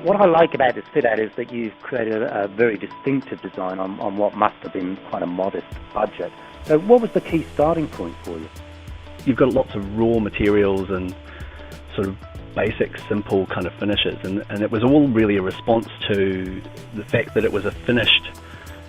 What I like about this fit out is that you've created a very distinctive design on what must have been quite a modest budget. So what was the key starting point for you? You've got lots of raw materials and sort of basic, simple kind of finishes, and it was all really a response to the fact that it was a finished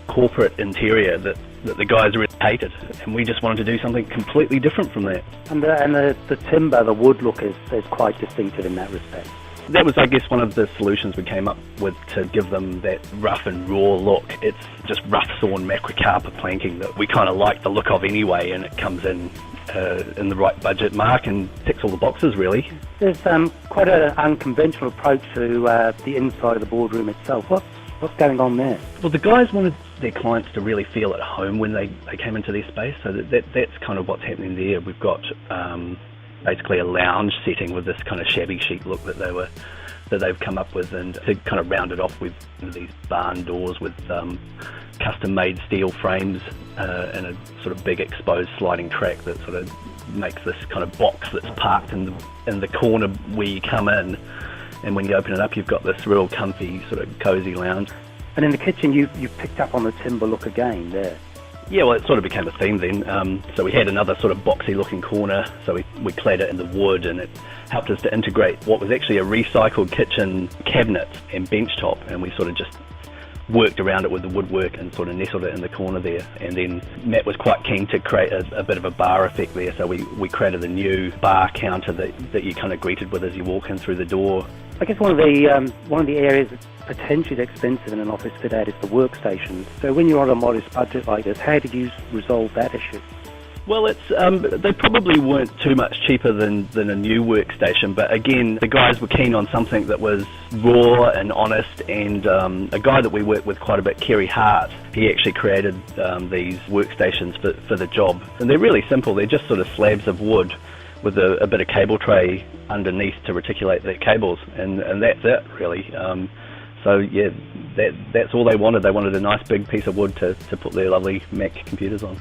corporate interior that the guys really hated, and we just wanted to do something completely different from that. And the timber, the wood look is quite distinctive in that respect. That was, I guess, one of the solutions we came up with to give them that rough and raw look. It's just rough sawn macrocarpa planking that we kind of like the look of anyway, and it comes in the right budget mark and ticks all the boxes, really. There's quite an unconventional approach to the inside of the boardroom itself. What's going on there? Well, the guys wanted their clients to really feel at home when they came into their space, so that's kind of what's happening there. We've got basically a lounge setting with this kind of shabby chic look that they've come up with, and to kind of round it off with these barn doors with custom-made steel frames and a sort of big exposed sliding track that sort of makes this kind of box that's parked in the corner where you come in. And when you open it up, you've got this real comfy, sort of cosy lounge. And in the kitchen, you picked up on the timber look again there. Yeah, well, it sort of became a theme then. So we had another sort of boxy-looking corner, so we clad it in the wood, and it helped us to integrate what was actually a recycled kitchen cabinet and bench top, and we sort of just worked around it with the woodwork and sort of nestled it in the corner there. And then Matt was quite keen to create a bit of a bar effect there, so we created a new bar counter that you kind of greeted with as you walk in through the door. I guess one of the areas that's potentially expensive in an office fit out is the workstations. So when you're on a modest budget like this, how did you resolve that issue? Well, they probably weren't too much cheaper than a new workstation, but again, the guys were keen on something that was raw and honest, and a guy that we work with quite a bit, Kerry Hart, he actually created these workstations for the job. And they're really simple. They're just sort of slabs of wood with a bit of cable tray underneath to reticulate the cables, and that's it, really. So yeah, that's all they wanted. They wanted a nice big piece of wood to put their lovely Mac computers on.